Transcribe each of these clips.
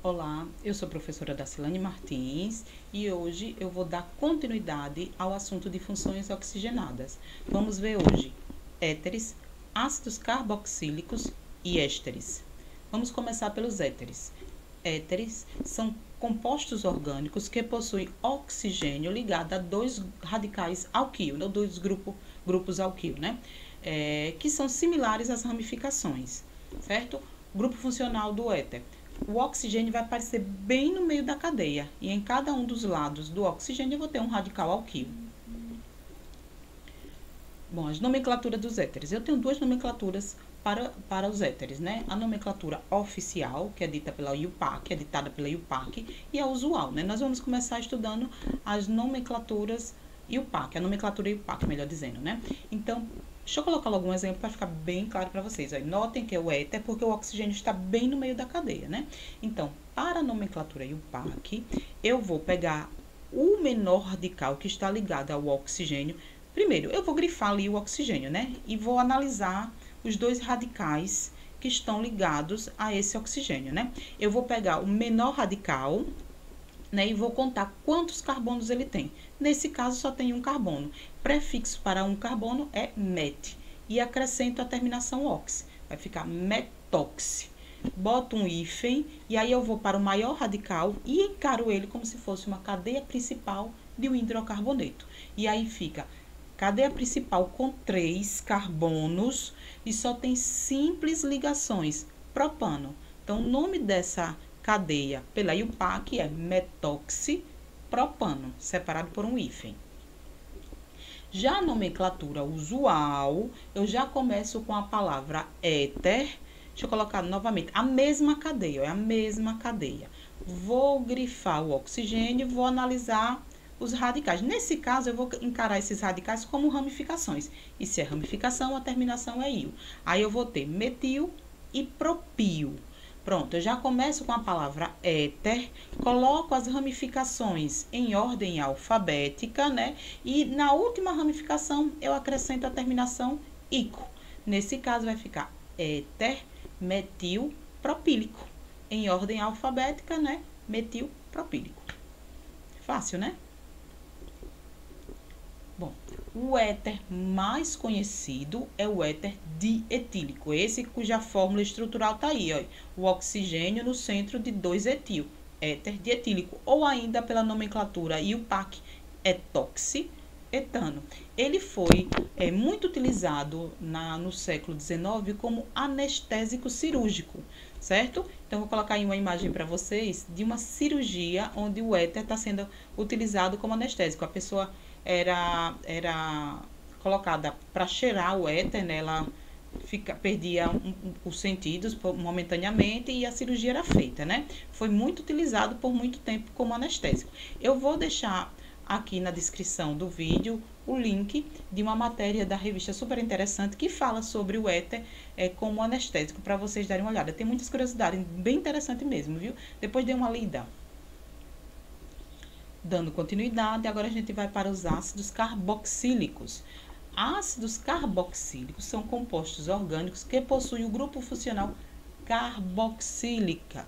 Olá, eu sou a professora Dacilane Martins e hoje eu vou dar continuidade ao assunto de funções oxigenadas. Vamos ver hoje éteres, ácidos carboxílicos e ésteres. Vamos começar pelos éteres. Éteres são compostos orgânicos que possuem oxigênio ligado a dois radicais alquil, ou dois grupos alquil, né? Que são similares às ramificações, certo? Grupo funcional do éter. O oxigênio vai aparecer bem no meio da cadeia, e em cada um dos lados do oxigênio eu vou ter um radical alquil. Bom, as nomenclaturas dos éteres. Eu tenho duas nomenclaturas para os éteres, né? A nomenclatura oficial, que é dita pela IUPAC, é ditada pela IUPAC, e a usual, né? Nós vamos começar estudando as nomenclaturas IUPAC, a nomenclatura IUPAC, melhor dizendo, né? Então, deixa eu colocar logo um exemplo para ficar bem claro para vocês. Aí, notem que é o éter porque o oxigênio está bem no meio da cadeia, né? Então, para a nomenclatura IUPAC, eu vou pegar o menor radical que está ligado ao oxigênio. Primeiro, eu vou grifar ali o oxigênio, né? E vou analisar os dois radicais que estão ligados a esse oxigênio, né? Eu vou pegar o menor radical, né? E vou contar quantos carbonos ele tem. Nesse caso, só tem um carbono. Prefixo para um carbono é met. E acrescento a terminação ox. Vai ficar metox. Boto um hífen e aí eu vou para o maior radical e encaro ele como se fosse uma cadeia principal de um hidrocarboneto. E aí fica cadeia principal com 3 carbonos e só tem simples ligações, propano. Então, o nome dessa cadeia pela IUPAC é metoxipropano, separado por um hífen. Já a nomenclatura usual, eu já começo com a palavra éter. Deixa eu colocar novamente, a mesma cadeia, é a mesma cadeia. Vou grifar o oxigênio e vou analisar os radicais. Nesse caso, eu vou encarar esses radicais como ramificações. E se é ramificação, a terminação é íon. Aí eu vou ter metil e propil. Pronto, eu já começo com a palavra éter, coloco as ramificações em ordem alfabética, né? E na última ramificação, eu acrescento a terminação ico. Nesse caso, vai ficar éter metil propílico. Em ordem alfabética, né? Metil propílico. Fácil, né? Bom, o éter mais conhecido é o éter dietílico, esse cuja fórmula estrutural está aí, ó, o oxigênio no centro de 2-etil, éter dietílico, ou ainda pela nomenclatura IUPAC, etoxi-etano. Ele foi muito utilizado no século XIX como anestésico cirúrgico, certo? Então, vou colocar aí uma imagem para vocês de uma cirurgia onde o éter está sendo utilizado como anestésico. A pessoa era colocada para cheirar o éter, né? Ela perdia os sentidos momentaneamente e a cirurgia era feita, né? Foi muito utilizado por muito tempo como anestésico. Eu vou deixar aqui na descrição do vídeo o link de uma matéria da revista super interessante que fala sobre o éter como anestésico, para vocês darem uma olhada. Tem muitas curiosidades, bem interessante mesmo, viu? Depois dê uma lida. Dando continuidade, agora a gente vai para os ácidos carboxílicos. Ácidos carboxílicos são compostos orgânicos que possuem o grupo funcional carboxila.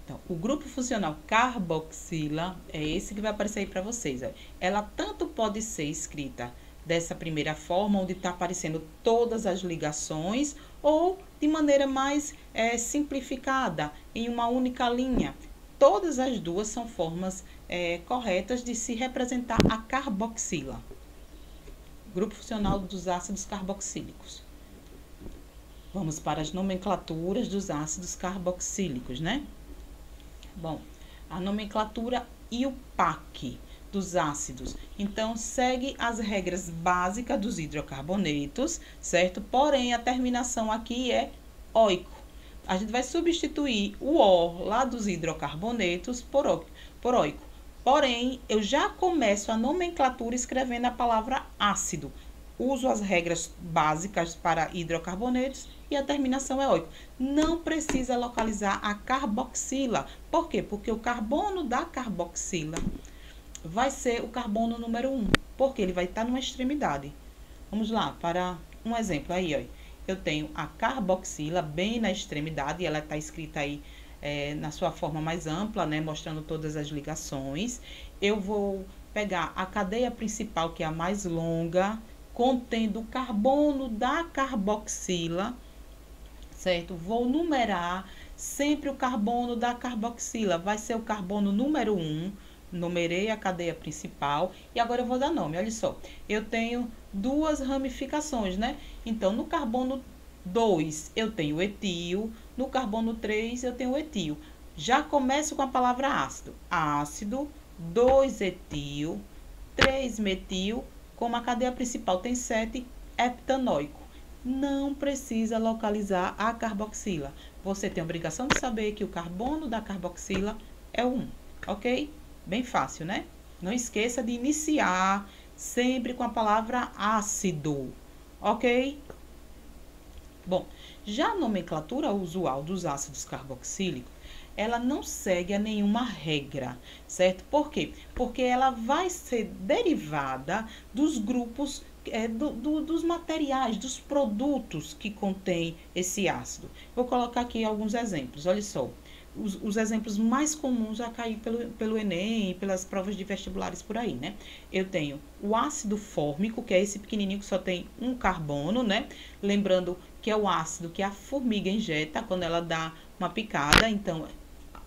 Então, o grupo funcional carboxila é esse que vai aparecer aí para vocês. Ó. Ela tanto pode ser escrita dessa primeira forma, onde está aparecendo todas as ligações, ou de maneira mais simplificada, em uma única linha. Todas as duas são formas corretas de se representar a carboxila. Grupo funcional dos ácidos carboxílicos. Vamos para as nomenclaturas dos ácidos carboxílicos, né? Bom, a nomenclatura IUPAC dos ácidos. Então, segue as regras básicas dos hidrocarbonetos, certo? Porém, a terminação aqui é oico. A gente vai substituir o O lá dos hidrocarbonetos por oico. Porém, eu já começo a nomenclatura escrevendo a palavra ácido. Uso as regras básicas para hidrocarbonetos e a terminação é oico. Não precisa localizar a carboxila. Por quê? Porque o carbono da carboxila vai ser o carbono número 1, porque ele vai estar numa extremidade. Vamos lá, para um exemplo aí, ó. eu tenho a carboxila bem na extremidade, ela está escrita aí na sua forma mais ampla, né, mostrando todas as ligações. Eu vou pegar a cadeia principal, que é a mais longa, contendo o carbono da carboxila, certo? Vou numerar sempre o carbono da carboxila, vai ser o carbono número 1, numerei a cadeia principal, e agora eu vou dar nome, olha só. Eu tenho duas ramificações, né? Então, no carbono 2 eu tenho etil, no carbono 3 eu tenho etil. Já começo com a palavra ácido. Ácido, 2-etil, 3-metil, como a cadeia principal tem 7, heptanoico. Não precisa localizar a carboxila. Você tem a obrigação de saber que o carbono da carboxila é o 1, ok? Bem fácil, né? Não esqueça de iniciar sempre com a palavra ácido, ok? Bom, já a nomenclatura usual dos ácidos carboxílicos, ela não segue a nenhuma regra, certo? Por quê? Porque ela vai ser derivada dos grupos, dos materiais, dos produtos que contém esse ácido. Vou colocar aqui alguns exemplos, olha só. Os exemplos mais comuns a cair pelo Enem e pelas provas de vestibulares por aí, né? Eu tenho o ácido fórmico, que é esse pequenininho que só tem um carbono, né? Lembrando que é o ácido que a formiga injeta quando ela dá uma picada, então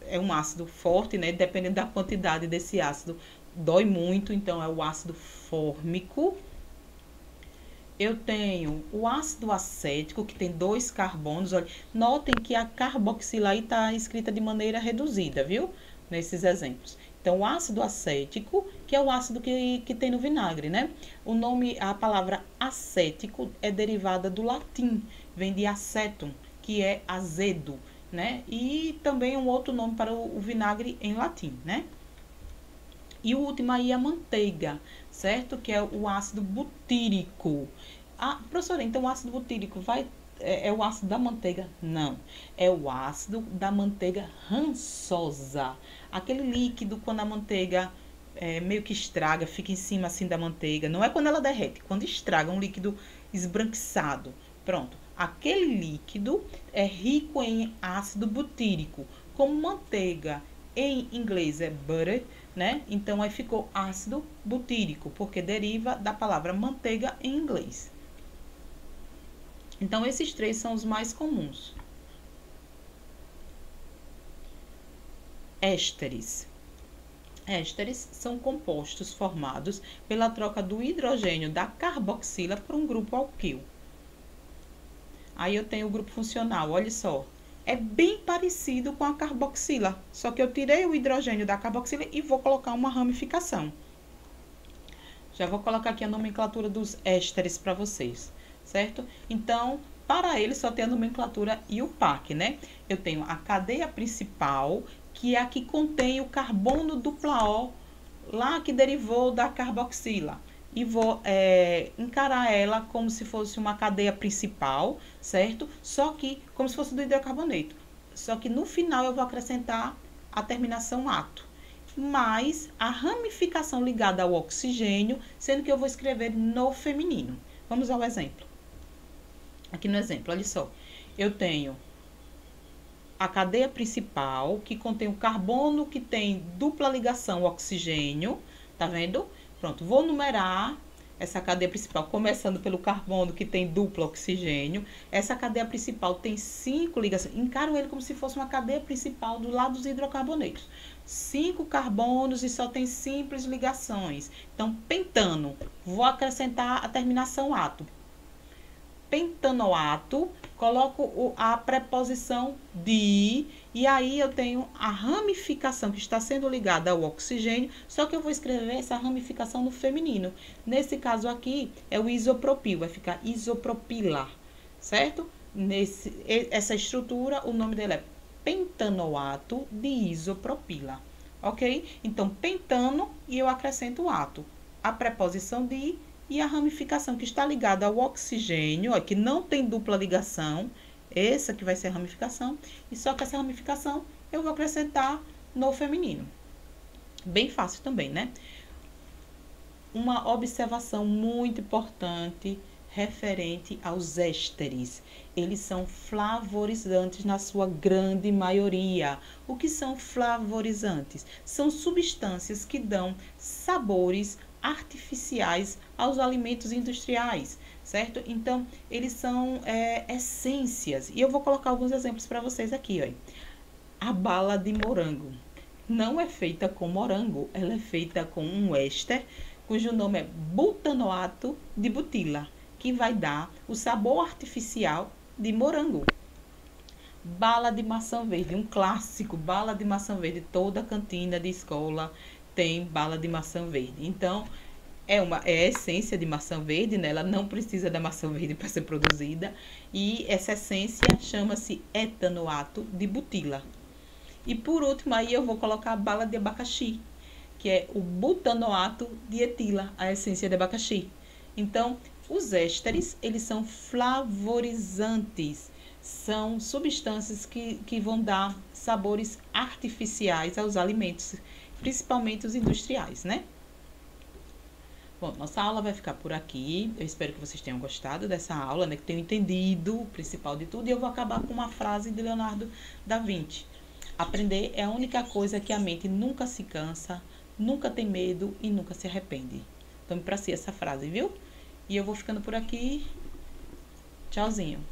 é um ácido forte, né? Dependendo da quantidade desse ácido, dói muito, então é o ácido fórmico. Eu tenho o ácido acético, que tem 2 carbonos. Olha, notem que a carboxila aí está escrita de maneira reduzida, viu? Nesses exemplos. Então, o ácido acético, que é o ácido que tem no vinagre, né? O nome, a palavra acético é derivada do latim, vem de acetum, que é azedo, né? E também um outro nome para o vinagre em latim, né? E o último aí é a manteiga, certo? Que é o ácido butírico. Ah, professora, então o ácido butírico é o ácido da manteiga? Não, é o ácido da manteiga rançosa. Aquele líquido quando a manteiga meio que estraga, fica em cima assim da manteiga. Não é quando ela derrete, quando estraga, um líquido esbranquiçado. Pronto, aquele líquido é rico em ácido butírico. Como manteiga em inglês é butter, né? Então, aí ficou ácido butírico, porque deriva da palavra manteiga em inglês. Então, esses três são os mais comuns. Ésteres. Ésteres são compostos formados pela troca do hidrogênio da carboxila por um grupo alquil. Aí eu tenho o grupo funcional, olha só. É bem parecido com a carboxila, só que eu tirei o hidrogênio da carboxila e vou colocar uma ramificação. Já vou colocar aqui a nomenclatura dos ésteres para vocês, certo? Então, para ele só tem a nomenclatura IUPAC, né? Eu tenho a cadeia principal, que é a que contém o carbono dupla O, lá que derivou da carboxila. E vou encarar ela como se fosse uma cadeia principal, certo? Só que como se fosse do hidrocarboneto. Só que no final eu vou acrescentar a terminação ato. Mais a ramificação ligada ao oxigênio, sendo que eu vou escrever no feminino. Vamos ao exemplo. Aqui no exemplo, olha só. Eu tenho a cadeia principal, que contém o carbono que tem dupla ligação ao oxigênio, tá vendo? Pronto, vou numerar essa cadeia principal, começando pelo carbono que tem duplo oxigênio. Essa cadeia principal tem 5 ligações. Encaro ele como se fosse uma cadeia principal do lado dos hidrocarbonetos. 5 carbonos e só tem simples ligações. Então, pentano. Vou acrescentar a terminação ato. Pentanoato, coloco a preposição di, e aí eu tenho a ramificação que está sendo ligada ao oxigênio, só que eu vou escrever essa ramificação no feminino. Nesse caso aqui, é o isopropil, vai ficar isopropila, certo? Essa estrutura, o nome dela é pentanoato de isopropila, ok? Então, pentano, e eu acrescento ato. A preposição de e a ramificação que está ligada ao oxigênio, ó, que não tem dupla ligação, essa que vai ser a ramificação, e só que essa ramificação eu vou acrescentar no feminino. Bem fácil também, né? Uma observação muito importante referente aos ésteres. Eles são flavorizantes na sua grande maioria. O que são flavorizantes? São substâncias que dão sabores artificiais aos alimentos industriais, certo? Então, eles são essências. E eu vou colocar alguns exemplos para vocês aqui, ó. A bala de morango não é feita com morango, ela é feita com um éster, cujo nome é butanoato de butila, que vai dar o sabor artificial de morango. Bala de maçã verde, um clássico, bala de maçã verde. Toda cantina de escola tem bala de maçã verde. Então, é a essência de maçã verde, né? Ela não precisa da maçã verde para ser produzida. E essa essência chama-se etanoato de butila. E por último, aí eu vou colocar a bala de abacaxi, que é o butanoato de etila, a essência de abacaxi. Então, os ésteres, eles são flavorizantes, são substâncias que vão dar sabores artificiais aos alimentos, principalmente os industriais, né? Bom, nossa aula vai ficar por aqui. Eu espero que vocês tenham gostado dessa aula, né? Que tenham entendido o principal de tudo. E eu vou acabar com uma frase de Leonardo da Vinci. Aprender é a única coisa que a mente nunca se cansa, nunca tem medo e nunca se arrepende. Tome pra si essa frase, viu? E eu vou ficando por aqui. Tchauzinho.